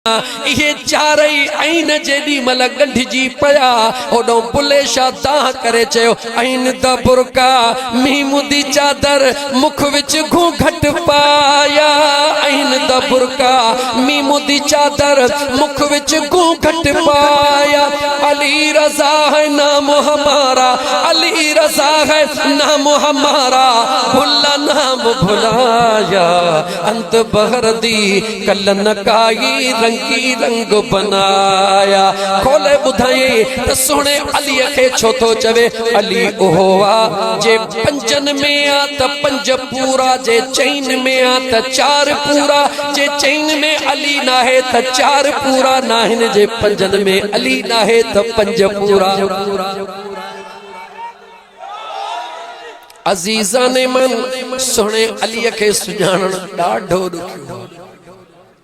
ये चारई आइन जेडी मल गंढजी पया ओडो बुले शाह दाह करे चयो आइन द बुरका मीमुदी चादर मुख विच घूंघट पाया आइन द बुरका मीमुदी चादर मुख विच घूंघट पाया अली रजा है नाम हमारा अली रजा है नाम हमारा भुला नाम भुलाया अंत बहर दी कलन काई रंगी रंग बनाया खोले बुधाई त सोने अली के छो तो चवे अली ओवा जे पंजन में आ त पंज पूरा जे चैन में आ त चार पूरा जे चैन में अली ना है त चार पूरा ना है जे पंजन में अली ना है त पंज पूरा अजीजा ने मन सोने अली के सुजान डाढो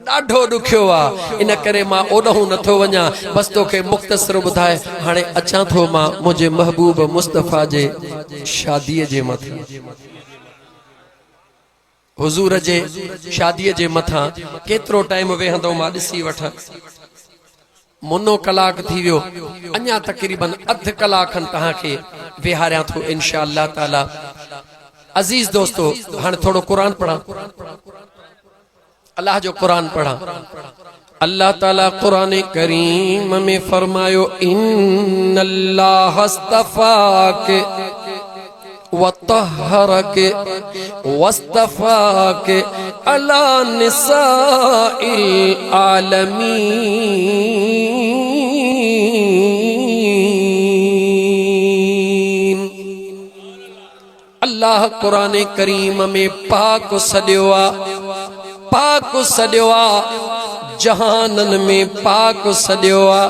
ॾाढो ॾुखियो आ इन करे मां ओॾहूं नथो वञा बस तोखे मुख़्तसर ॿुधाए हाणे अचां थो मां मुंहिंजे महबूब मुस्तफ़ा जे शादीअ जे मथां हुज़ूर जे शादीअ जे मथां केतिरो टाइम वेहंदो मां ॾिसी वठां मुनो कलाक थी वियो अञा तक़रीबन अध कलाक खनि तव्हांखे विहारियां थो इंशा अल्लाह ताला अज़ीज़ दोस्तो हाणे थोड़ो क़ुरान पढ़ा अल्लाह जो कुरान पढ़ा अल्लाह ताला कुरान करीम में फरमायो इन्नल्लाह अस्तफ़ाक वतहरक वस्तफ़ाक अला निसाइल आलमीन अल्लाह कुरान करीम में पाक सॾियो आ पाक सॾियो आ जहानन में पाक सॾियो आ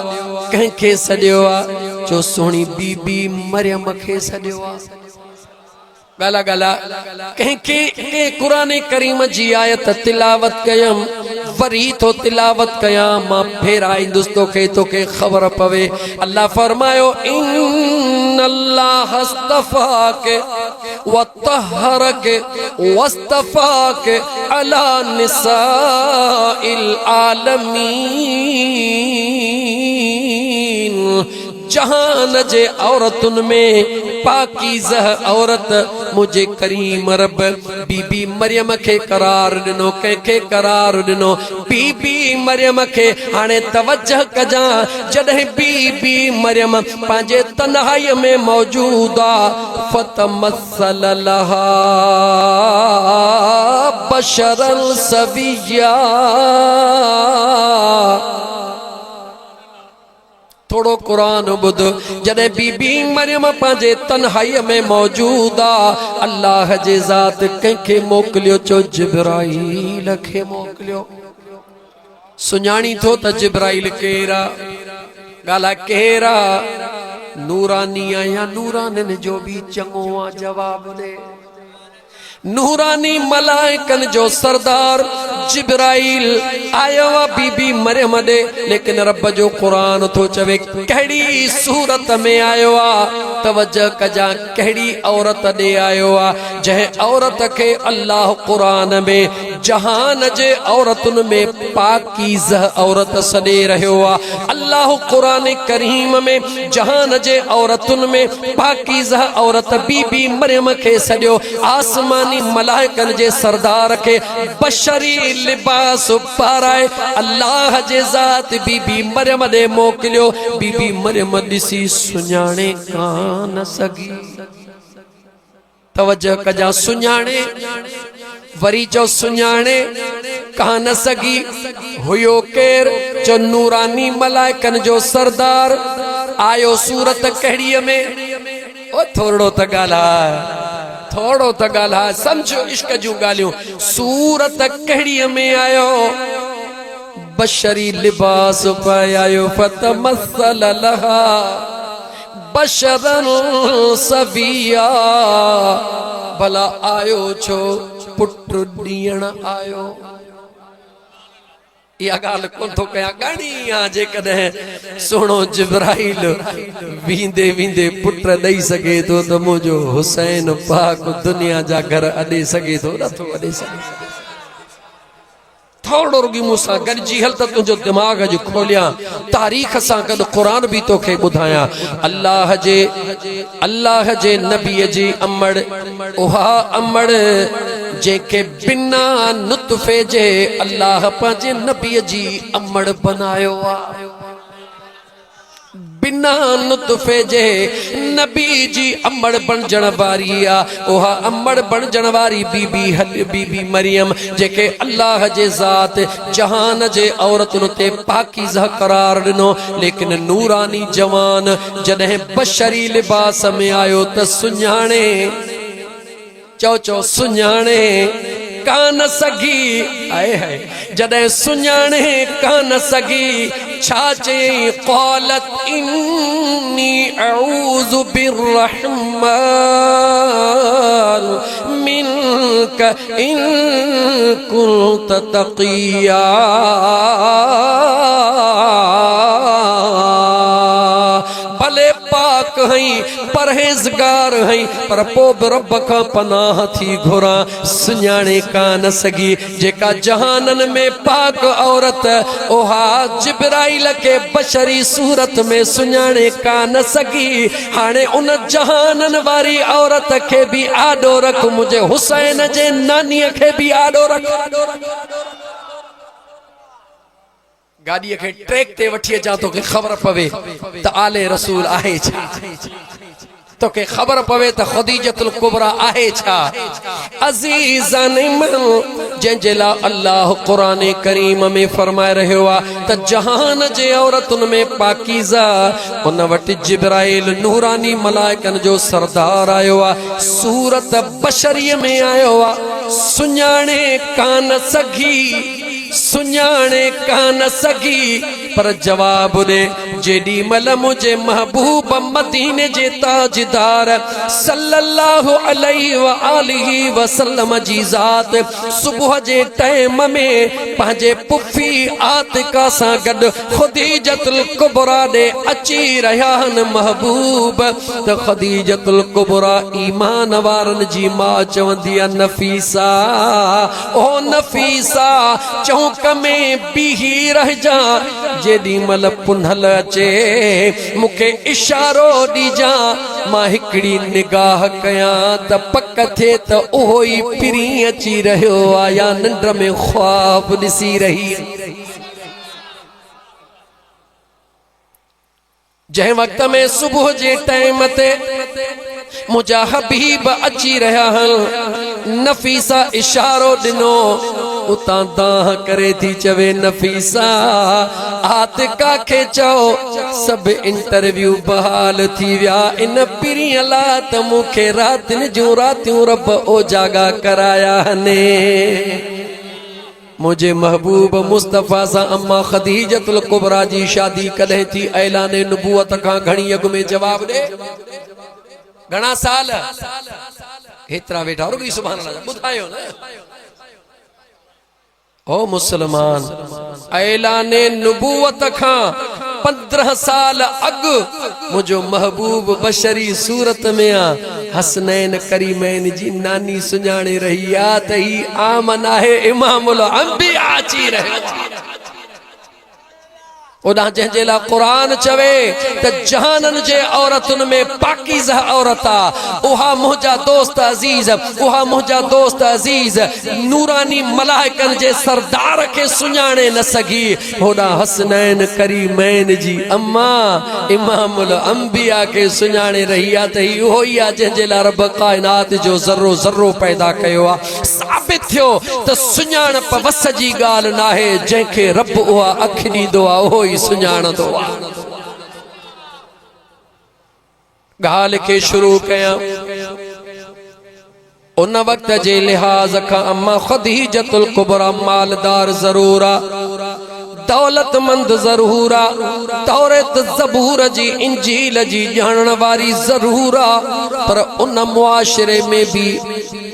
कंहिंखे सॾियो आ जो सोणी बीबी मरियम खे सॾियो आ गाला गाला कंहिंखे कुरान करीम जी आयत तिलावत कयम वरी तो तिलावत कया मां फेराईंदुसि तोखे तोखे ख़बर पवे अल्लाह फरमायो इन्नल्लाह अस्तफ़ाक वतहरक वस्तफ़ाक अला निसाइल आलमीन जहान जे औरतुन में पाकीज़ह औरत मुझे करीम रब बीबी मरियम के करार दिनो के करार दिनो बीबी मरियम के हाने तवज्जह कजा जडे बीबी मरियम पांजे तन्हाई में मौजूदा फतमसल लहा बशरन सविया थोड़ो कुरान बुध जडे बीबी मरियम पांजे तन्हाई में मौजूदा अल्लाह जे ज़ात कंखे मोकलियो चो जिब्राइल खे मोकलियो सुञाणी थो त जिब्राइल केरा गाला केरा नूरानी या नूरानन जो भी चंगो आ जवाब दे नूरानी मलाइकन जो सरदार जिब्राइल आयो बीबी मरियम दे लेकिन रब जो कुरान तो चवे कहिड़ी सूरत में आयो आ तवज्जो कजा कहिड़ी औरत दे आयो आ जह औरत के अल्लाह कुरान में जहान जे औरतुन में पाकीज़ह औरत सदे रहो आ अल्लाह कुरान करीम में जहान जे औरतुन में पाकीज़ह औरत बीबी मरियम के सदियो आसमान मलाइकन जे सरदार के बशरी लिबास पाराए अल्लाह जे ज़ात बीबी मरियम दे मोकलियो बीबी मरियम दिसी सुञाणे कान सगी तवज्जो कजा सुञाणे वरी जो सुञाणे कान सगी हुयो केर जो नूरानी मलाइकन जो सरदार आयो सूरत कहिड़ीअ में ओ थोड़ो त थोड़ो त गाला समझो इश्क जूं गालियों सूरत कहिड़ीअ में आयो बशरी लिबास पायो फतमसल लहा बशरन सविया भला आयो छो पुट ॾियण आयो या गाल कोन थो कया घणी आ जे कदे सोनो जिब्राइल वींदे वींदे पुत्र दई सके तो त मुझो हुसैन पाक दुनिया जा घर अॾे सके तो नथो अॾे सके थोड़ो रुगी मूंसां गॾिजी हल त तुंहिंजो दिमाग़ जो खोलियां तारीख़ सां गॾु क़ुरान बि तोखे ॿुधायां। अल्लाह जे नबीअ जी अमड़ उहा अमड़ जेके बिना नुतफ़े जे अल्लाह पंहिंजे नबीअ जी अमड़ बनायो आहे। बिना नुतफ़े जे नबी जी अमड़ बणजण वारी आहे। उहा अमड़ बणजण वारी बीबी मरियम जेके अल्लाह जे ज़ात जहान जे औरतुनि ते पाकीज़ा करार ॾिनो, लेकिन नूरानी जवान जॾहिं बशरी लिबास में आयो त सुञाणे चो सुञाणे कान सगी आए है जॾहिं सुञाणे कान सगी छा चई क़ालत इन्नी अऊज़ु बिर्रहमान मिनक इन कुंत तक़िया। भले पाक हई परहेज़गार हई पर पोइ बि रब खां पनाह थी घुरां। सुञाणे कान सगी जेका जहानन में पाक औरत उहा जिब्राइल के बशरी सूरत में सुञाणे कान सगी। हाणे उन जहानन वारी औरत खे भी आॾो रख, मुझे हुसैन जे नानीअ खे भी आॾो रख। गाड़ीअ खे ट्रैक ते वठी अचां तोखे ख़बर पवे त आले रसूल आहे छा, तोखे ख़बर पवे त ख़दीजतुल कुबरा आहे छा। अज़ीज़न जंहिंजे लाइ अल्लाह क़ुरान करीम में फरमाए रहियो आहे त जहान जे औरतुनि में पाकीज़ा उन वटि जिब्राइल नूरानी मलाइकनि जो सरदार आयो आहे, सूरत बशरीअ में आयो आहे। सुञाणे कान सगी सुञाणे कान सगी पर जवाब दे जेडी मल मुझे महबूब मदीने जे ताजदार सल्लल्लाहु अलैहि व आलिहि वसल्लम जी ज़ात सुबह जे टाइम में पंहिंजे पुफी आतिका सां गॾु ख़दीजतुल कुबरा ॾे अची रहिया आहिनि। महबूब त ख़दीजतुल कुबरा ईमान वारनि जी मां चवंदी आहे नफ़ीसा ओ नफ़ीसा चौक में बीही रहिजा, जेॾी महिल पुनल अचे मूंखे इशारो ॾिजा, मां हिकिड़ी निगाह कयां त पक थिए त उहो ई पिरी अची रहियो आहे या निंड में ख्वाब ॾिसी रही। जंहिं वक़्त में सुबुह जे टाइम ते मुंहिंजा हबीब अची रहिया आहिनि, नफ़ीसा इशारो ॾिनो, उतां दाह करे थी चवे नफ़ीसा आतिका खे चओ सब इंटरव्यू बहाल थी विया, इन पीरीअ लाइ त मूंखे रातिनि जूं रातियूं रब ओजागा कराया ने। मुझे महबूब मुस्तफ़ा सा अम्मा ख़दीजतुल कुबरा जी शादी कदहिं थी ऐलान नबूवत खां घणी अॻु में जवाब ॾे। घणा साल हेतिरा वेठा रुॻी सुभान अल्लाह ॿुधायो न। ओ मुसलमान ऐलान नबूवत खां 15 साल अॻु मुझो महबूब बशरी सूरत में आ, हसनैन करीमैन जी नानी सुञाणे रही आ त ही आमन आहे इमामुल अंबिया अची रहियो। ओॾां जंहिंजे लाइ क़ुरान चवे त जहानन जे औरतुनि में पाकीज़ा औरत आ, उहा मुंहिंजा दोस्त अज़ीज़, उहा मुंहिंजा दोस्त अज़ीज़ नूरानी मलाइकनि जे सरदार खे सुञाणे न सघी। होॾां हसनैन करीमैन जी अम्मा इमामुल अंबिया खे सुञाणे रही आहे त ही उहो ई आहे जंहिंजे लाइ रब काइनात जो ज़र्रो ज़र्रो पैदा कयो आहे। साबित थियो त सुञाणप वस जी ॻाल्हि नाहे, जंहिंखे रब उहा अखि ॾींदो आहे उहो सुञाणंदो आहे। ॻाल्हि खे शुरू कयां उन वक़्त जे लिहाज़ खां अम्मा ख़दीजतुल कुबरा मालदार ज़रूर आहे, दौलतमंद ज़रूर आ, तौरात ज़बूर जी इंजील जी ॼाणण वारी ज़रूर आ, पर उन मुआशरे में भी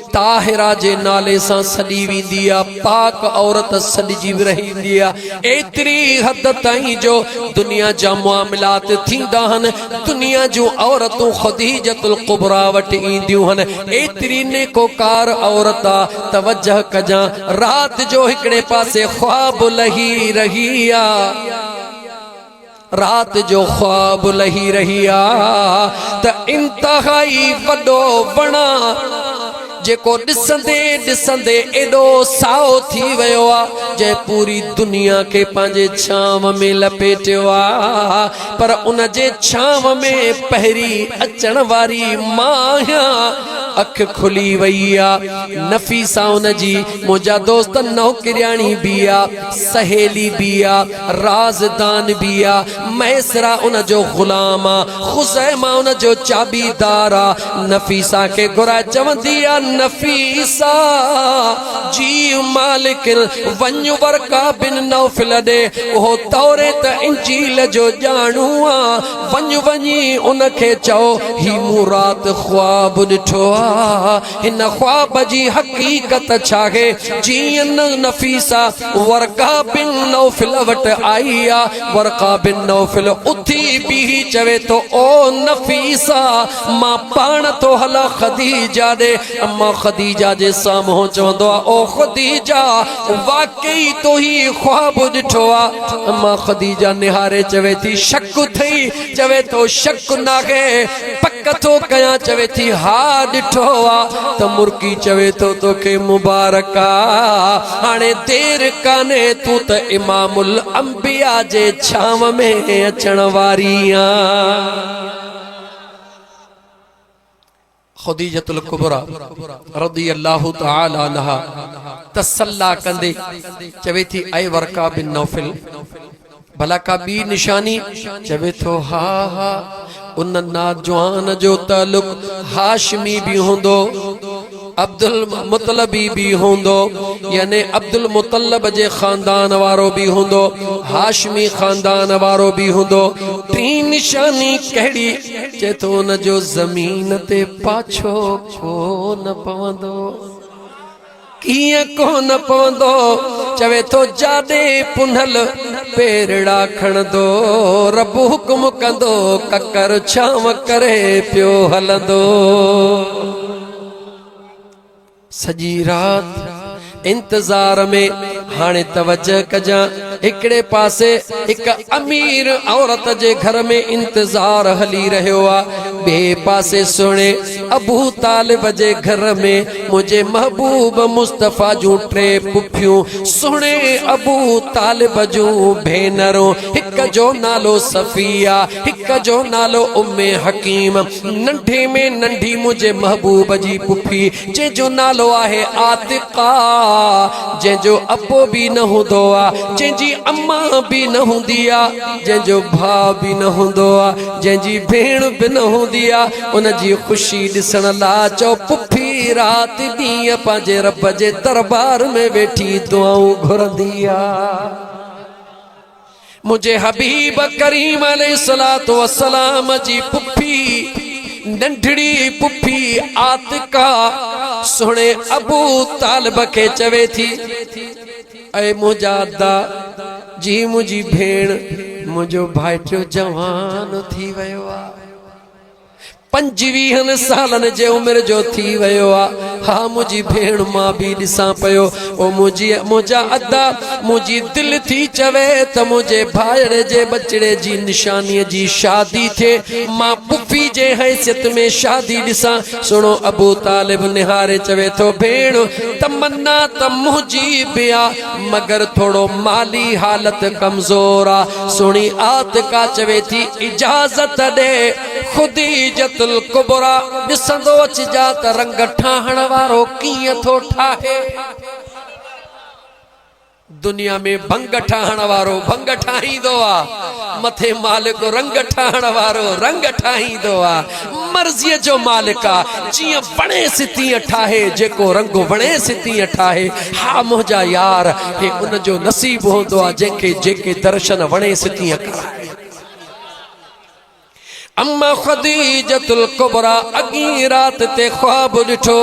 ताहिरा जे नाले सां सॾी वेंदी आ, पाक औरत सॾिजी रहींदी आ। एतिरी हद ताईं जो दुनिया जा मामलात थींदा हन, दुनिया जूं औरतूं ख़दीजतुल कुबरा वटि ईंदियूं हन। एतिरी नेकोकार औरत आ, तवज्जह कजां, रात जो हिकिड़े पासे ख्वाब लही रही आ, रात जो ख्वाब लही रही आ त इंतहाई वॾो वणा जेको ॾिसंदे ॾिसंदे एॾो साओ थी वियो आ, जे पूरी दुनिया के पंहिंजे छांव में लपेटियो आ, पर उन जे छांव में पहिरीं अचण वारी मां अख खुली वई आ। नफीसा उन जी मुंहिंजा दोस्त नौकिरियाणी भी आ, सहेली भी आ, राज़दान भी आ, मैसरा उन जो गुलाम आ, खुज़ैमा उन जो चाबीदार आ। नफीसा के घुराए चवंदी आ, नफीसा जी मालिक वञ वरका बिन नौफिल ॾे, उहो तौरात इंजील जो ॼाणू आ, वञ वञी उनखे चओ ही मूं रात ख्वाब ॾिठो आ, हिन ख्वाब जी हकीकत छा है। जीअं नफीसा वरका बिन नौफिल वटि आई आ, वरका बिन नौफिल उथी बीही चवे तो, ओ नफीसा मां पाण तो हला ख़दीजा ॾे। अम्मा ख़दीजा जे साम्हूं चवंदो आ, ओ ख़दीजा वाकई तो ही ख्वाब ॾिठो आ। अम्मा ख़दीजा निहारे चवे थी, शक थई? चवे तो शक नाहे, पक थो कयां? चवे थी हा ॾिठो आ। त मुर्की चवे तो तोखे मुबारक आ, हाणे देर काने, तू त इमामुल अंबिया जे छांव में अचण वारी आ। ख़दीजतुल कुबरा रज़ियल्लाहु तआला अन्हा तसल्ला कंदे चवे थी, ऐ वरका बिन नौफिल भला का बी निशानी? चवे तो हा हा, उन नौजवान जो ताल्लुक हाशमी भी होंदो, अब्दुल मुतलबी भी होंदो, यानी अब्दुल मुतलब जे खानदान वारो भी होंदो, हाशमी खानदान वारो भी होंदो। टी निशानी कहिड़ी? चे तो उन जो ज़मीन ते पाछो कोन पवंदो। किए कोन पवंदो? चवे तो जादे पुनल पेरड़ा खणदो, रब हुक्म कंदो, ककर छांव करे पियो हलंदो। सजी रात इंतजार में, हाणे तवज्जह कजां, हिकड़े पासे एक अमीर औरत जे घर में इंतजार हली रहियो आ, बे पासे सुने अबू तालिब जे घर में मुझे महबूब मुस्तफा जूं टे पुफियूं, सुने अबू तालिब जूं भेनरूं, हिक जो नालो सफिया, हिक जो नालो उम्मे हकीम, नंढे में नंढी मुझे महबूब जी पुफी जंहिंजो नालो आहे आतिका, जंहिंजो अबो भी न हूंदो आ, जंहिंजी अम्मा भी न हूंदी आ, जंहिंजो भाउ भी न हूंदो आ, जंहिंजी भेण भी न हूंदी आ, उन जी ख़ुशी ॾिसण लाइ चओ पुफी रात ॾींहं पंहिंजे रब जे दरबार में वेठी दुआऊं घुरंदी आ। मुझे हबीब करीम अलैहिस्सलातु वस्सलाम जी पुफी, नंढड़ी पुफी आतिका सुणे अबू तालिब के चवे थी, ऐ मुंहिंजा अदा जी, मुंहिंजी भेण, मुंहिंजो भाइटियो जवान थी वियो आ, 25 सालन जे उम्र जो थी वियो आ। हा मुंहिंजी भेण मां भी ॾिसां पियो, ओ मुंहिंजा अदा, मुंहिंजी दिल थी चवे त मुंहिंजे भाइड़े जे बचड़े जी निशानीअ जी शादी थिए, मां पुफी जे हैसियत में शादी ॾिसां। सुनो अबू तालिब निहारे चवे थो, भेण तमन्ना त मुंहिंजी भी आ, मगर थोड़ो माली हालत कमज़ोर आ। सुणी आतिका चवे थी, इजाज़त ॾे ख़दीजतुल कुबरा ॾिसंदो अचिजा त रंग ठाहण वारो कीअं थो ठाहे। दुनिया में भंग ठाहण वारो भंग ठाहींदो आ, मथे मालिक रंग ठाहण वारो रंग ठाहींदो आ। मर्ज़ीअ जो मालिक आ, जियां वणेसि तीअं ठाहे, जेको रंग वणेसि तीअं ठाहे। हा मुंहिंजा यार, हे उन जो नसीब हूंदो आ जंहिंखे जेके दर्शन वणेसि तीअं कराए। अम्मा खदीजतुल कुबरा अगी रात ते ख्वाब ॾिठो,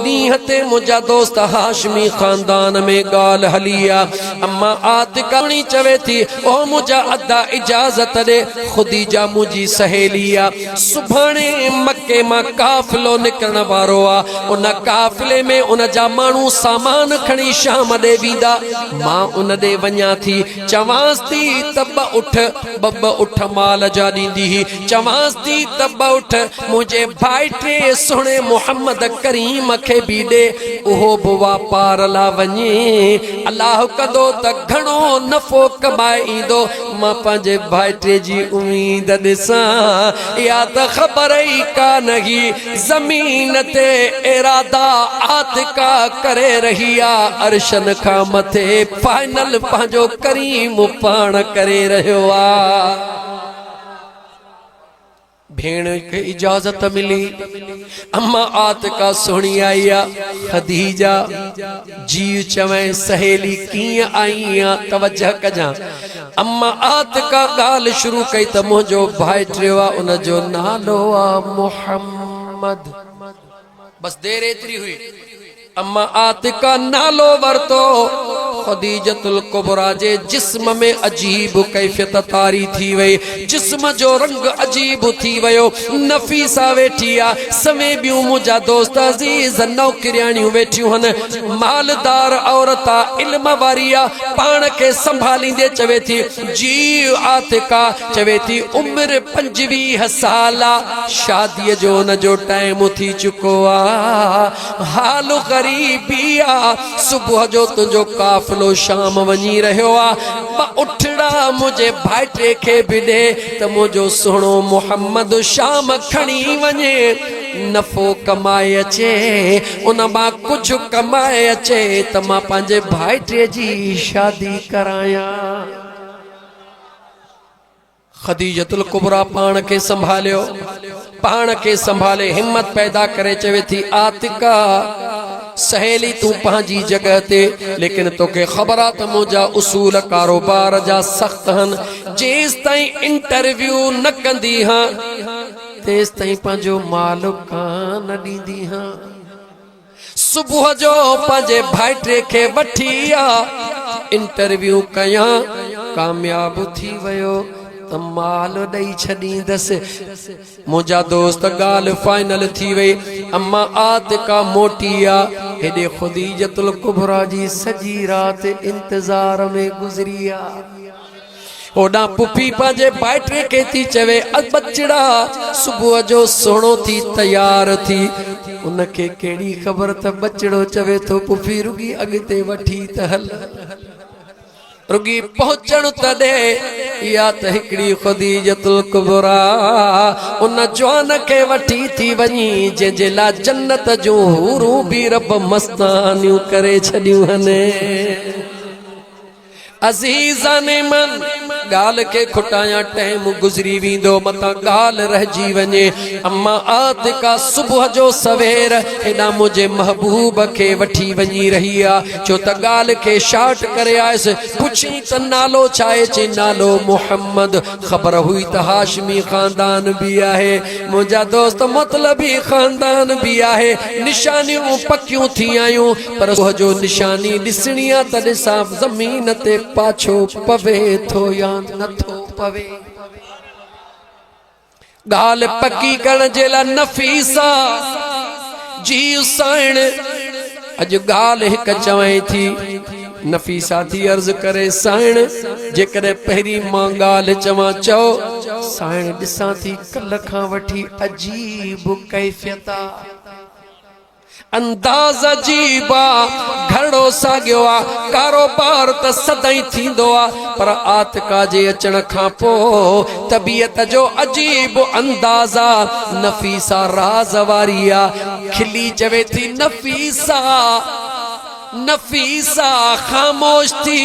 ॾींहं ते मुंहिंजा दोस्त हाशमी खानदान में ॻाल्हि हली आ। अम्मा आतिका चवे थी, ओ मुंहिंजा अदा इजाज़त ॾे, खदीजा मुंहिंजी सहेली आ, सुभाणे मके मां काफ़िलो निकिरण वारो आ। उन काफ़िले में उन जा माण्हू सामान खणी शाम ॾे वेंदा। मां उन ॾे वञा थी, चवांसि थी त ॿ उठ माल जा ॾींदी। चवांसि तब उठ मुझे भाइटे सुणे मोहम्मद करीम खे भी दे, उहो भी वापार ला वञे, अल्लाह कंदो त घणो नफ़ो कमाए ईंदो। मां पंहिंजे भाइटे जी उम्मीद ॾिसां, या त ख़बर ई कान ही ज़मीन ते इरादा आतिका करे रही आ, अर्शन खां मथे फाइनल पंहिंजो करीम पाण करे रहियो आ। भेण के इजाजत मिली, अम्मा आतिका सुणी आई आ। खदीजा जी चवे सहेली कीअं आई आ, तवज्जो कजा। अम्मा आतिका ॻाल्हि शुरू कई त मुंहिंजो भाइटियो आ, उन जो नालो आ मोहम्मद। बस देर एतिरी हुई, अम्मा आतिका नालो वरतो। खदीजतुल कुबरा जे जिस्म में अजीब कैफियत तारी थी वई, जिस्म जो रंग अजीब थी वयो। नफीसा वेठी आ, समे बियूं मुंहिंजा दोस्त अजीज नौकरियाणियूं वेठियूं हन। मालदार औरत आ, इल्म वारी आ, पाण खे संभालींदे चवे थी, जी आतिका चवे थी उम्र 25 साल आ, शादीअ जो न जो टाइम थी चुको आ, हाल गरीबी आ, सुबुह जो तुंहिंजो काफ़िलो शाम वञी रहियो आ, उठड़ा मुझे भाइटे खे भी दे त मुंहिंजो सुहिणो मोहम्मद शाम खणी वञे, नफ़ो कमाए अचे, उन मां कुझु कमाए अचे त मां पंहिंजे भाइटे जी शादी करायां। खदीजतुल कुबरा पाण खे संभालियो, पाण खे संभाले हिम्मत पैदा करे चवे थी, आतिका सहेली तू पंहिंजी जगह ते, लेकिन तोखे ख़बर आ त मुंहिंजा उसूल कारोबार जा सख्त हन। जेस ताईं इंटरव्यू न कंदी हां, तेस ताईं पंहिंजो माल कान ॾींदी हां। सुबुह जो पंहिंजे भाइटे खे वठी आ, इंटरव्यू कयां, कामयाब थी वयो त माल ॾेई छॾींदसि। मुंहिंजा दोस्त ॻाल्हि फाइनल थी वई। अम्मा आतिका मोटी आ, हेॾे खदीजतुल कुबरा जी सॼी रात इंतज़ार में गुज़री आ। होॾां पुफी पंहिंजे भाइटे खे थी चवे, बचड़ा सुबुह जो सुहिणो थी तयार थी। उनखे कहिड़ी ख़बर त बचड़ो चवे थो, पुफी रुगी अॻिते वठी त हल, रुगी पहुचण तॾे, या त हिकड़ी खदीजतुल कुबरा उन जवान खे वठी थी वञी, जंहिंजे लाइ जन्नत जूं हूरूं भी रब मस्तानियूं करे छॾियूं हने। अज़ीज़ाने मन ॻाल्हि खे खुटाया, टाइम गुज़री वेंदो, मतां ॻाल्हि रहिजी वञे। अम्मा आतिका सुबुह जो सवेर हेॾां मुंहिंजे महबूब खे वठी वञी रही आ, छो त ॻाल्हि खे शार्ट करे आयसि। पुछी त नालो छा आहे? चई नालो मोहम्मद। ख़बर हुई त हाशमी खानदान भी आहे, मुंहिंजा दोस्त मतलबी खानदान भी आहे। निशानियूं पकियूं थी आयूं, पर सुबुह जो निशानी ॾिसणी आ त ॾिसां ज़मीन ते पाछो पवे थो या नथो पवे। ॻाल्हि पकी करण जे लाइ नफीसा जी साइण अॼु ॻाल्हि हिकु चवई थी। नफीसा थी अर्ज़ करे, साइण जेकॾहिं पहिरीं मां ॻाल्हि चवां, चओ साइण ॾिसां थी कल्ह खां वठी अजीब कैफियत आ, अंदाज़ अजीब आ, घड़ो साॻियो आ, कारोबार त सदाई थींदो आ, पर आतिका जे अचण खां पोइ तबीयत जो अजीब अंदाज़ आ। नफीसा राज़ वारी आ, खिली चवे थी, नफीसा नफीसा खामोश थी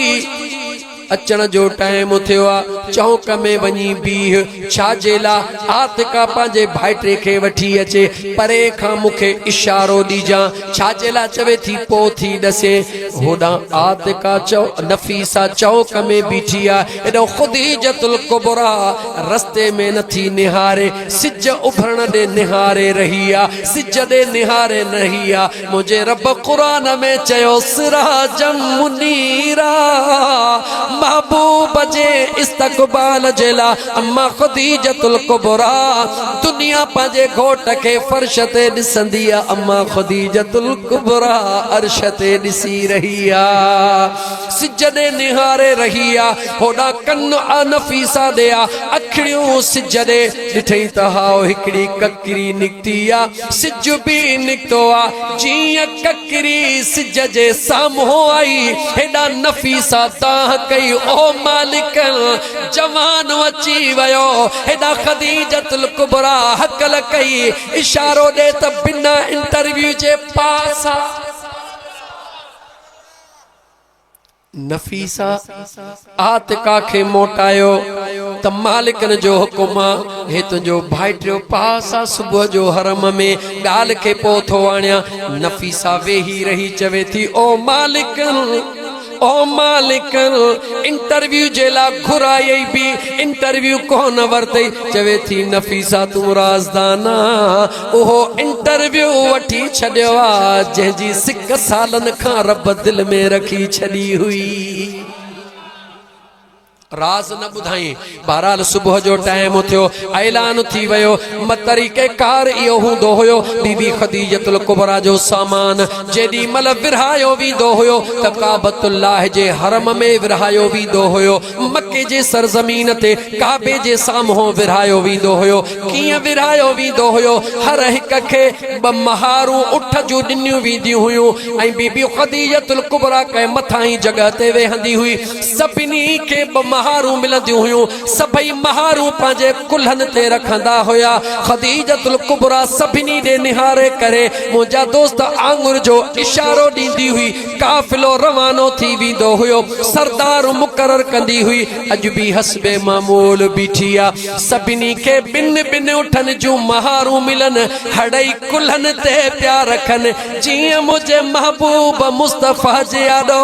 अचण जो टाइम थियो आ चौक में वनी बीह छाजे ला आतिका पांजे भाइटे खे वठी अचे परे खां मुखे इशारो दीजा छाजे ला चवे थी पो थी दसे होडा आतिका चौ नफीसा चौक में बीठी आ एडो खुदीजतुल कुबरा रस्ते में नथी निहारे सिज उभरण दे निहारे रही आ सिज दे निहारे रही आ मुझे रब कुरान में चयो सिराजम मुनीरा महबूब जे इस्तकबाल जेला अम्मा खुदीजतुल कुबरा दुनिया पांजे घोट के फर्श ते दिसंदी आ अम्मा खुदीजतुल कुबरा अर्श ते दिसी रही आ सिज दे निहारे रही आ होडा कन नफीसा दे आ अखड़ियों सिज दे दिठई तहाओ हिकड़ी ककरी निकती आ सिज भी निकतो आ जिया ककरी सिज जे सामो आई हेडा नफीसा ताह कई ओ मालिक जवान अची वयो हेडा खदीजतुल कुबरा हकल कई इशारो दे त बिना इंटरव्यू जे पासा नफीसा आतिका के मोटायो त मालिकन जो हुकुम हे तुझो भाइटियो पासा सुबह जो हरम में गाल के पोथो आणिया नफीसा वेही रही चवे थी ओ मालिक इंटरव्यू जेला घुराई भी इंटरव्यू कौन वरते चवे थी नफीसा तू राजदाना ओहो इंटरव्यू वठी छड़ियो आ जंहिंजी सिक सालन खां रब दिल में रखी छड़ी हुई राज न बुधाई बहरहाल सुबह जो टाइम थियो ऐलान थी वयो तरीके कार इहो हूंदो हुयो बीबी खदीजतुल कुबरा जो सामान जेडी मल विरहायो वींदो हुयो त काबतुल्लाह जे हरम में विरहायो वींदो हुयो मक्के जे सरजमीन ते काबे जे साम्हूं विरहायो वींदो हुयो कीअं विरहायो वींदो हुयो हर हिक खे ब महारूं उठ जूं ॾिनियूं वींदियूं हुयूं ऐं बीबी खदीजतुल कुबरा के मथां ई जगह ते वेहंदी हुई सभिनी खे महारू मिलंदियूं हुयूं सभई महारू पांजे कुल्हन ते रखंदा हुया खदीजतुल कुबरा सभिनी दे निहारे करे मुंहिंजा दोस्त आंगुर जो इशारो ॾींदी हुई काफ़िलो रवानो थी वेंदो हुयो सरदार मुक़रर कंदी हुई अॼु बि हस्बे मामूल बीठी आ सभिनी खे बिन बिन उठन जूं महारू मिलन हड़ई कुल्हन ते पिया रखन जीअं मुंहिंजे महबूब मुस्तफ़ा जे आॾो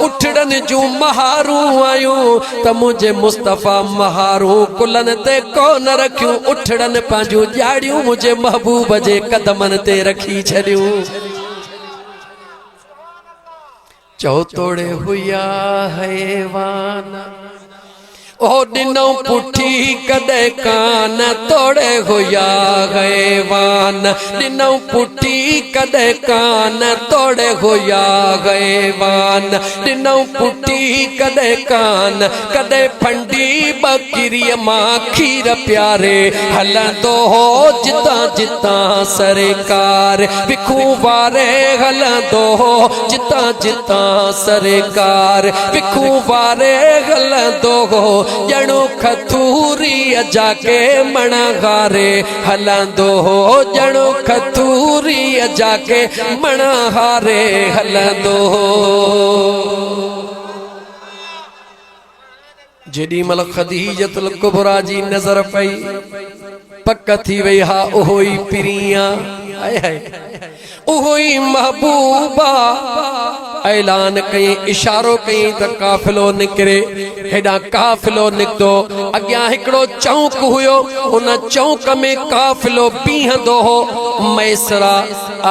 उठड़न जूं महारू आयूं त मुझे मुस्तफा महारू कुलन ते कोन रखियूं उठड़न पांजू ॼाड़ियूं मुझे महबूब जे कदमन ते रखी छड़ियूं चौ तोड़े हुया हैवान ओ दिनों पुठी कदे कान तोड़े हुया हैवान दिनों पुठी कदे कान तोड़े हुया हैवान दिनों पुठी कदे कान कदे फंडी बकरी मां खीर प्यारे हलंदो हो जिता जिता सरकार विखू वारे हलंदो हो जिता जिता सरकार विखू वारे हलंदो हो जणो खतूरी जाके मणहारे हलंदो हो जणो खतूरी जाके मणहारे हलंदो हो जेडी मल खदीजतुल कुबरा जी नजर पई पक थी वई हा ओहो ही पिरिया हाय हाय ओहो ही महबूबा ऐलान कई इशारो कई त काफिलो निकरे हेडा काफिलो निकतो अग्यां हिकड़ो चौक हुयो उन चौक में काफिलो बीहंदो हो मैसरा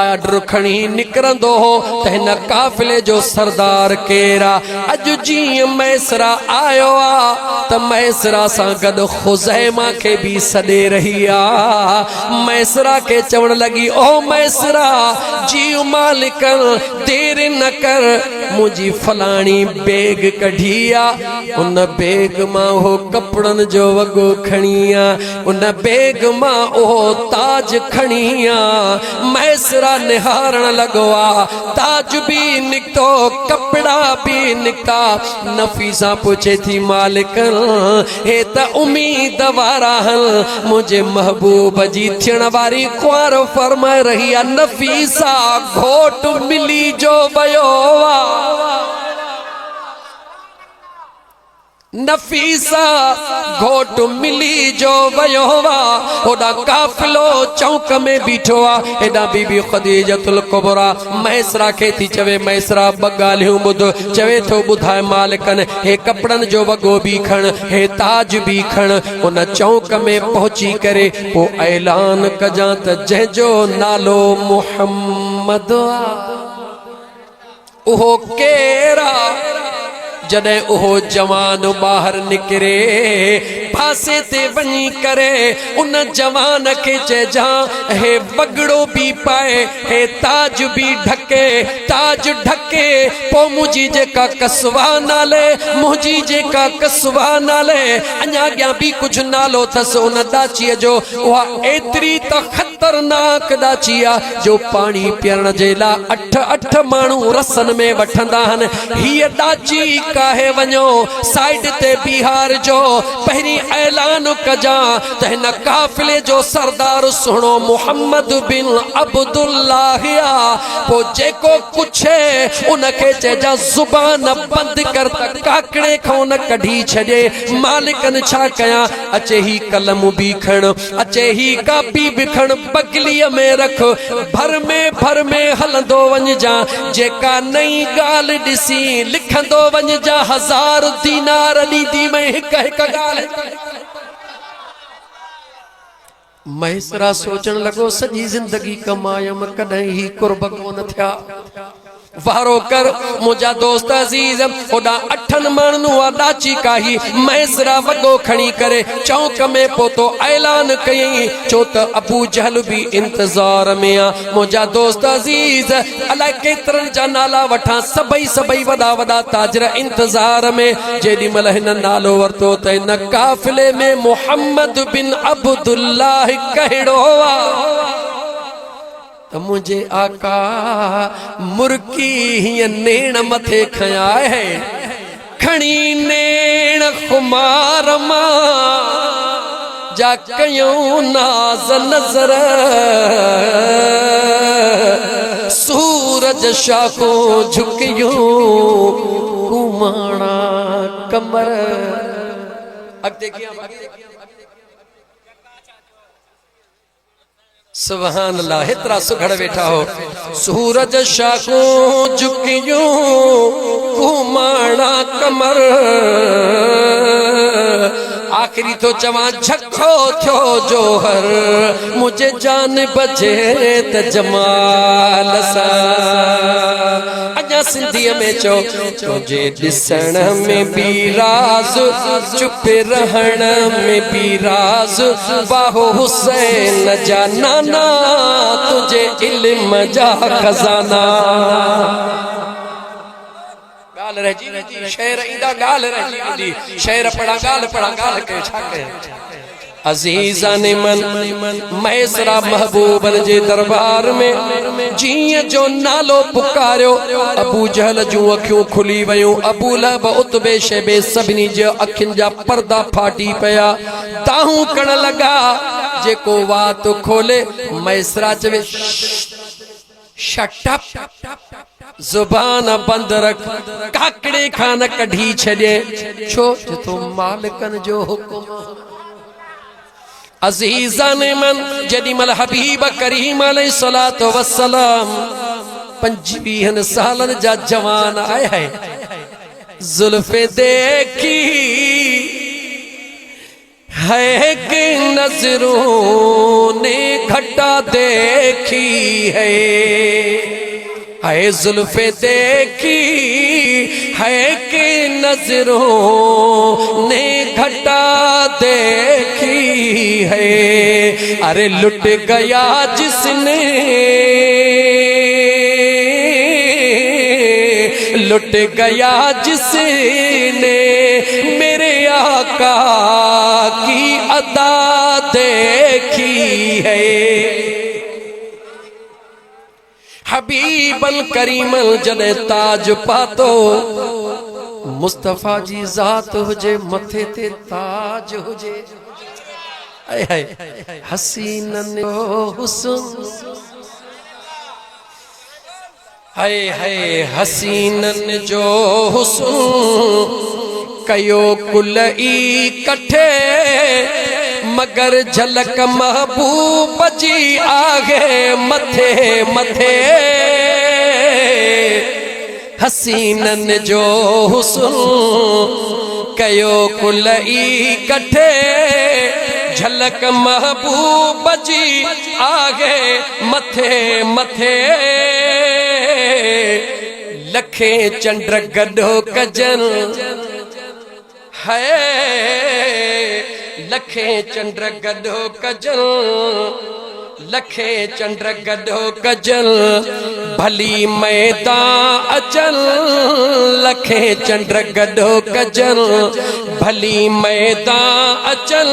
आर्डर खणी निकरंदो हो त हिन काफिले जो सरदार केरा अॼु जीअं मैसरा आयो आ त मैसरा सां गॾु खुज़ैमा खे भी सॾे रही आ मैसरा के चवण लगी ओ मैसरा जी मालिक देर न कर मुझी फलानी बेग कढ़िया उन बेग मां हो कपड़न जो वगो खणिया उन बेग मां ओ ताज खणिया मैसरा निहारण लगवा ताज भी निकतो कपड़ा भी निकता नफीसा पूछे थी मालिक हे त उम्मीद वारा मुझे महबूब जी थियण वारी कुंवर फरमाए रही है नफीसा घोट मिली जो वयो नफीसा घोट मिली जो वयो ओडा काफिलो चौक में बीठो आ एडा बीबी खदीजतुल कुबरा मैसरा के थी चवे मैसरा बगालियूं बुध चवे थो बुधाए मालिकन हे कपड़न जो वगो भी खण हे ताज भी खण उन चौक में पहुंची करे पो ऐलान कजा त जंहिंजो नालो मुहम्मद ओहो केरा जॾहिं उहो जवान ॿाहिरि निकिरे फासे ते वञी करे उन जवान खे चइजां हे वॻड़ो भी पाए हे ताज भी ढके ताज ढके पोइ मुंहिंजी जेका कसवा नाले मुंहिंजी जेका कसवा नाले अञा अॻियां भी कुझु नालो अथसि उन ॾाचीअ जो उहा एतिरी त ख़तरनाक ॾाची आहे जो पाणी पीअण जे लाइ अठ माण्हू रसनि में वठंदा आहिनि हीअ ॾाची काहे वञो साइड ते बिहार जो पहिरीं ऐलान कजा त हिन काफ़िले जो सरदार सुहिणो मुहम्मद बिन अब्दुल्लाह पोइ जेको पुछे उनखे चइजा ज़ुबान बंदि कर त काकड़े खां न कढी छॾे मालिकन छा कयां अचे ही कलम भी खण अचे ही कापी भी खण बगलीअ में रख भर में हलंदो वञजा जेका नई ॻाल्हि ॾिसी लिखंदो वञजा 1000 दीनार ॾींदी मैं हिक ॻाल्हि मैसरा सोचण लॻो सॼी ज़िंदगी कमायम कॾहिं ही कुर्ब कोन थिया वारो कर मुझा दोस्त अजीज ओडा 8 माण्हू ॾाची काही मैसरा वॻो खणी करे चौक में पोतो ऐलान कयई छो त अबू जहल भी इंतजार में आ मुझा दोस्त अजीज अलाए केतिरनि जा नाला वठां सभई वॾा ताजर इंतजार में जेॾी महिल हिन नालो वरितो त हिन काफ़िले में मुहम्मद बिन अब्दुल्लाह कहिड़ो मुझे आका मुर्की हीअ नेण मथे खया है खणी नेण खुमार मां जा कयूं नाज़ नज़र सूरज शाखो झुकियूं कुमाणा कमर अॻिते सुभान अल्लाह इतना सुघड़ बैठा हो सूरज शाखो झुकियूं कुमाणा कमर आखिरी तो चवा झखो थियो जोहर मुझे जान बजे त जमाल सा अजा सिंधीअ में चो तुझे ॾिसण में भी राज चुप रहण में भी राज बाहो हुसैन जा नाना तुझे इल्म जा खजाना गाल रही शेर इंदा गाल रही शेर पढ़ा गाल के छा कहे अजीज़ान मन मैसरा महबूबन जे दरबार में जीअं जो नालो पुकारियो अबू जहल जूं अखियूं खुली वयूं अबू लहब उतबे शैबे सभिनी जे अखियुनि जा पर्दा फाटी पिया ताहूं करण लगा जेको वात खोले मैसरा चवे शट अप जुबान बंद रख काकड़े खान कढी छॾे छो तो मालिकन जो हुकुम अजीज़ान मन जॾी मल हबीब करीम अलैहिस्सलातु वस्सलाम 25 सालन जा जवान आया है जुल्फे देखी है कि नजरों ने घटा देखी है जुल्फे देखी है कि नजरों ने घटा देखी है अरे लुट गया जिसने लुट गया जिसने मेरे आका की अदा देखी है। हबीबल करीमल जने ताज पातो मुस्तफा जी ज़ात हुजे मथे ते ताज हुजे। आय हाय हसीनन जो हुस्न हाय हाय हसीनन जो हुस्न कयो कुल ई कठे मगर झलक महबूब जी आगे मथे मथे। हसीनन जो हुस्न कयो कुल ई कठे झलक महबूब जी आगे मथे मथे। लखे चंद्र गडो कजन है लखे चंद्र गडो कजल लखे चंद्र गडो कजल भली मैदान अचल। लखे चंद्र गडो कजल भली मैदान अचल।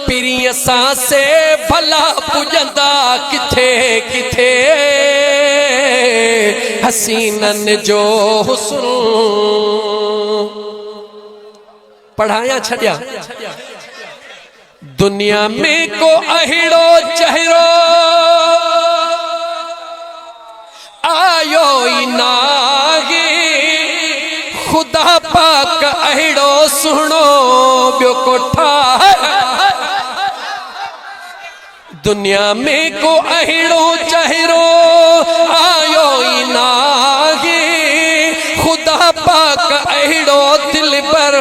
पिरिय से भला पुजंदा किथे किथे। हसीनन जो हुस्न पढ़ाया छड़िया दुनिया में को अहिड़ो चेहरो आयो ई नागे। खुदा पाक अहिड़ो सुनो बियो कोठा। दुनिया में को अहिड़ो चेहरो आयो ई नागे। खुदा पाक अहिड़ो दिल पर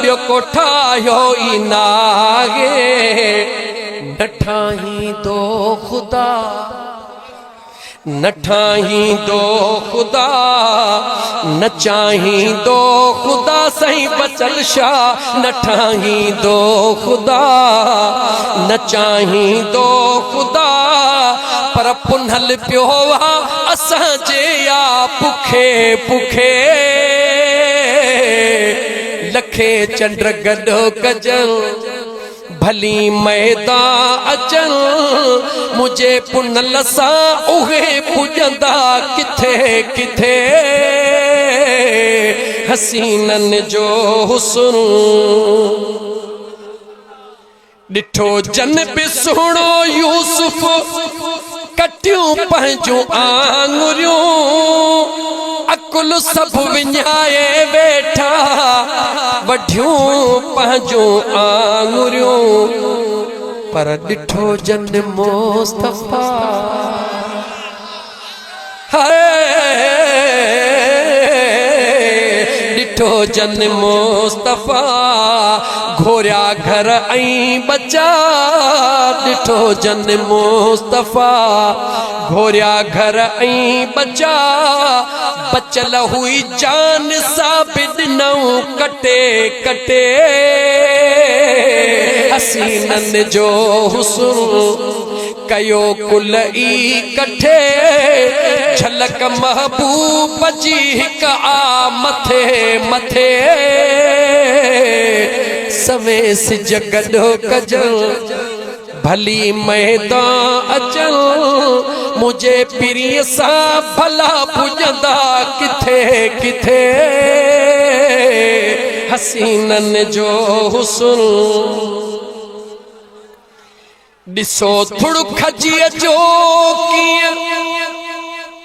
बियो कोठायो ई नागे। नठाही दो खुदा नठाही दो खुदा न चाही दो खुदा सही बचल शाह। नठाही दो खुदा न चाही दो खुदा पर पुनल पियो असां जे या पुखे पुखे। लखे चंद्र गडो कजल भली मैदान अचल। मुझे पुनल सां उहे पुजंदा किथे किथे। हसीनन जो हुस्न डिठो जन बि सुहिणो यूसुफ कटियूं पंहिंजूं आङुरियूं। अकुल सभु विञाए वेठा वढियूं पंहिंजूं आङुरियूं। पर डिठो जन मुस्तफा डिठो जन मुस्तफा घोरिया घर ऐं बचा। डिठो जन मुस्तफा घोरिया घर ऐं बचा। बचल हुई जान साबित नऊ कटे कटे। हसीनन जो हुस्न कयो कुल ई कठे झलक महबूब जी हिक आ मथे मथे। सवेस जगडो कजल भली मैदान अचल। मुझे पिरिय सां भला पुजंदा किथे किथे। हसीनन जो हुस्न ॾिसो थोड़ो खजीअ जो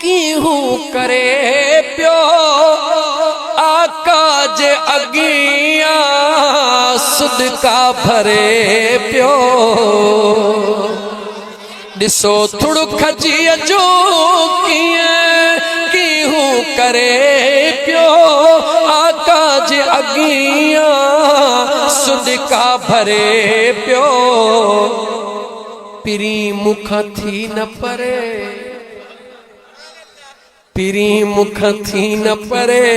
कीहूं करे पियो आका जे अगियां सदका भरे पियो। ॾिसो थोड़ो खजीअ जो कीहूं करे पियो आका जे अगियां सदका भरे पियो। पिरी मुख थी न परे पिरी मुख थी न परे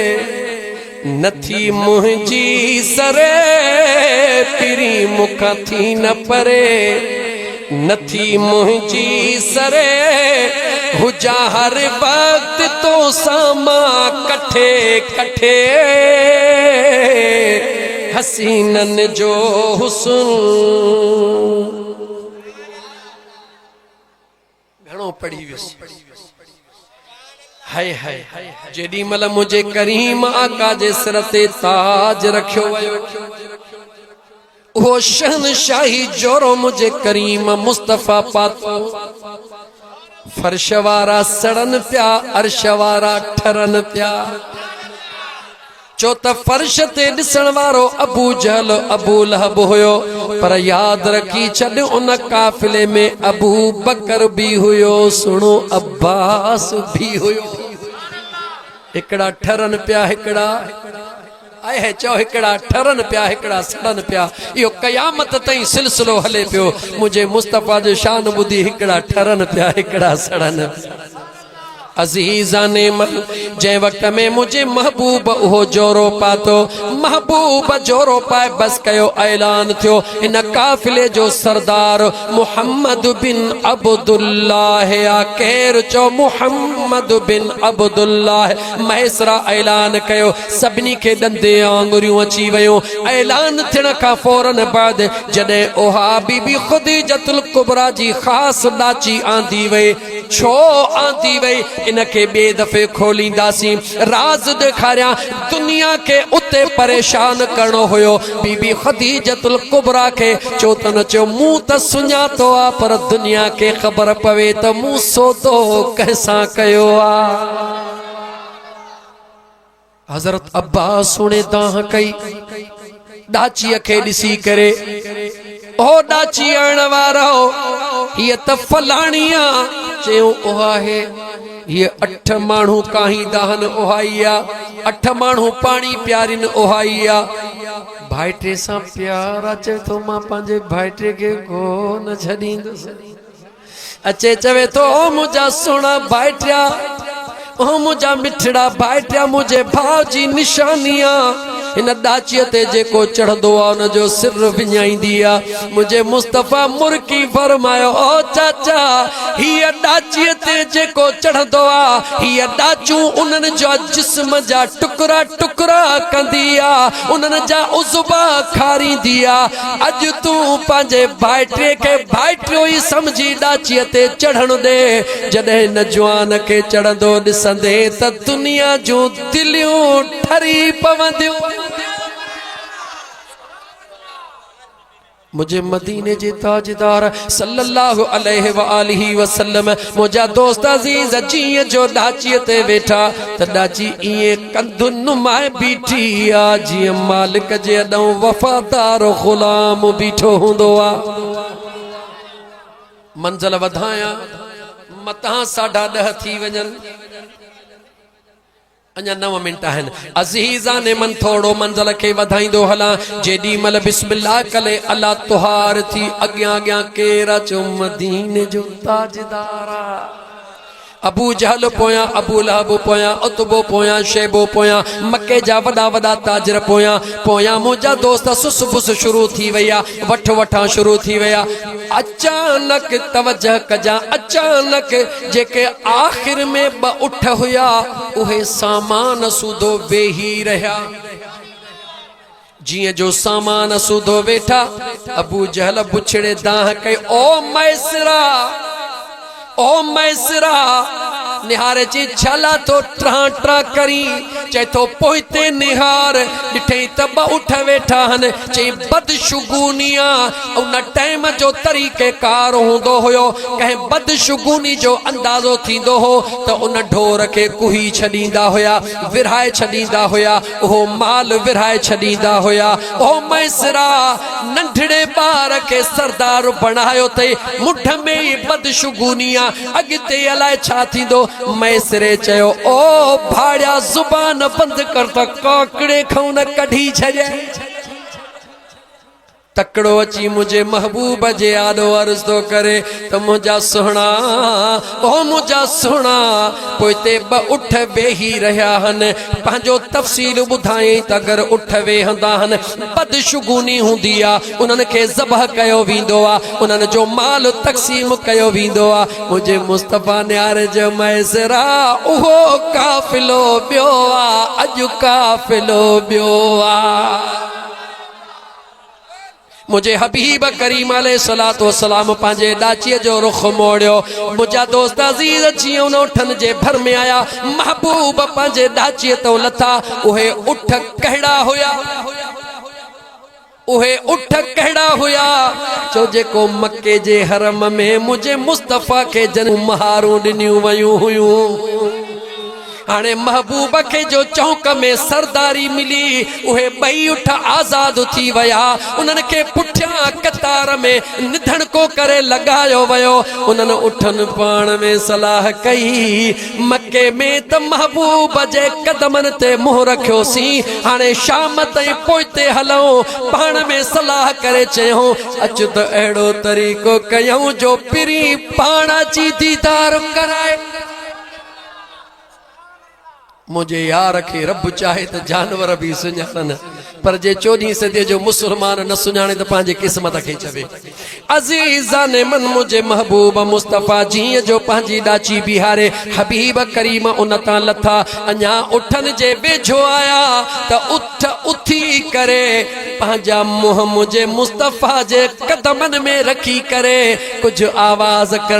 नथी मुंहिंजी सरे। पिरी मुख थी न परे नथी मुंहिंजी सरे हुजा हर वक्त तो सामा कठे कठे हसीनन जो हुस्न घणो पढ़ी वियुसि हाय हाय जेडी मल मुझे करीम आका जे सिर ते ताज रखियो वयो वो शहनशाही जोरो मुझे करीम मुस्तफा पातो फर्श वारा सड़न पिया अर्श वारा ठरन पिया चो त फर्श ते दिसण वारो अबू जहल अबू लहब हुयो पर याद रखी छॾ उन काफिले में अबू बकर भी हुयो सुनो अब्बास भी हुयो हिकड़ा ठरन पिया हिकड़ा आए है चो हिकड़ा ठरन पिया हिकड़ा सड़न पिया यो कयामत ताईं सिलसिलो हले पियो मुझे मुस्तफा जो शान बुधी हिकड़ा ठरन पिया हिकड़ा सड़न अजीजा ने मन जे वक्त में मुझे महबूब उहो जोरो पातो महबूब जोरो पाए बस कयो ऐलान थियो इन काफिले जो सरदार मुहम्मद बिन अब्दुल्लाह या केर चो मुहम्मद बिन अब्दुल्लाह महसरा ऐलान कयो सभनी के दंदे आंगुरियों अची वयो ऐलान थियण का फौरन बाद जडे ओहा बीबी खुदीजतुल कुबरा जी खास दाची आंदी वई छो आंदी वई इनके बे दफे खोलींदासी राज दिखारिया दुनिया के उते परेशान करणो हुयो बीबी खदीजतुल कुबरा के चोतन चो मुंह त सुञातो आ पर दुनिया के खबर पवे त मुंह सोतो कैसा कयो आ हजरत अब्बास सुने दाह कई दाची के दिसी करे ओ दाची आण वारो ये त फलाणिया चयो ओहा है ये 8 मानू काही दाहन ओहाइया 8 मानू पानी प्यारिन ओहाइया भाईटे सा प्यार अचे तो मां पांजे भाईटे के को न छडींदुसि अचे चवे तो ओ मुझा सोना भाईटिया ओ मुझा मिठड़ा भाईटिया मुझे भाव जी निशानिया इन दाची ते जेको चढ़दो आ उन जो सिर विञाईंदी आ मुझे मुस्तफा मुर्की फरमायो ओ चाचा हिय दाची ते जेको चढ़दो आ हिय दाचू उनन जो जिस्म जा टुकड़ा टुकड़ा कंदी आ उनन जा उज़बा खारींदी आ अज तू पांजे भाईटे के भाईटियो ही समझी दाची ते चढ़ण दे जडे न जवान के चढ़ंदो दिसंदे त दुनिया जो दिलियों ठरी पवंदियूं मुझे मदीने जे ताजदार सल्लल्लाहु अलैहि व आलिहि वसल्लम मुझा दोस्त अजीज जी जो दाची ते वेठा त दाची इए कंधु नुमाए बीठी आ जी मालिक जे अदो वफादार गुलाम बीठो हुंदो आ मंजिल वधाया मता 10:30 थी वजन अञा 9 मिनट आहिनि अज़ीज़ा ने मन थोड़ो मंज़िल के वधाईंदो हला जेडी मल बिस्मिल्लाह कले अल्लाह तुहार थी अॻियां अॻियां केरा चो मदीने जो ताजदार अबू जहल पोया अबू लहब पोया उतबो पोया शेबो पोया मक्के जा वडा वडा ताजर पोया पोया मुझा दोस्त सुसबुस शुरू थी वया वठ वठा शुरू थी वया अचानक तवज्जह कजा अचानक जेके आखिर में ब उठ हुया उहे सामान सूदो वेही रहा जिए जो सामान सूदो वेठा अबू जहल बुछड़े दाह कई ओ मैसरा निहार जी छला तो ट्रा ट्रा करी चे तो पोइते निहार डिठे तब उठ वेठा हन चे बदशुगुनिया उन टाइम जो तरीके कार होंदो होयो कहे बदशुगुनी जो अंदाजो थींदो हो तो उन ढोर के कुही छडींदा होया विरहाए छडींदा होया ओ माल विरहाए छडींदा होया ओ मैसरा नंढड़े बार के सरदार बनायो ते मुठ में बदशुगुनिया अगते अलाए छा थींदो मैसरे चयो ओ भाड़िया जुबान बंद कर त काकड़े खां न कढी छजे तकड़ो अची मुझे महबूब जे आॾो अर्ज़ तो करे त मुंहिंजा सुहिणा ओ मुंहिंजा सुहिणा पोइ हिते ॿ उठ वेही रहिया आहिनि पंहिंजो तफ़सील ॿुधायईं त अगरि उठ वेहंदा आहिनि बदशुगूनी हूंदी आहे उन्हनि खे ज़बह कयो वेंदो आहे उन्हनि जो माल तक़सीम कयो वेंदो आहे मुंहिंजे मुस्तफ़ा न्यारे जो मैसरा उहो काफ़िलो ॿियो आहे अॼु काफ़िलो ॿियो आहे मुझे हबीब करीम अलैहिस्सलातु वस्सलाम पंहिंजे ॾाचीअ जो रुख मोड़ियो मुंहिंजा दोस्त अज़ीज़ अची उन उठनि जे भर में आया महबूब पंहिंजे ॾाचीअ तो लथा उहे उठ कहिड़ा हुया उहे उठ कहिड़ा हुया चो जेको मक्के जे हरम में मुझे मुस्तफ़ा के जन महारूं ॾिनियूं वयूं हुयूं हाणे महबूब के जो चौक में सरदारी मिली उहे ॿई उठ आज़ाद थी वया उन्हनि खे पुठियां कतार में निधणको करे लगायो वयो उन्हनि उठनि पाण में सलाह कई मक्के में त महबूब जे कदमनि ते मुंहुं रखियोसीं हाणे शाम ताईं पोइते हलूं पाण में सलाह करे चयूं अचु त अहिड़ो तरीक़ो कयूं जो पिरी पाण अची दीदार कराए मुझे यार के रब चाहे तो जानवर भी सुञाणनि पर जे 14 सदी जो मुसलमान न सुञाणे तो पंहिंजे क़िस्मत खे चवे अज़ीज़ा ने मन मुझे महबूब मुस्तफ़ा जी जो पंहिंजी ॾाची बिहारे हबीब करीम उन तां लथा अञा उठन जे वेझो आया त उठ उथी करे पंहिंजा मुंहुं मुझे मुस्तफ़ा जे कदमनि में रखी करे कुछ आवाज़ कर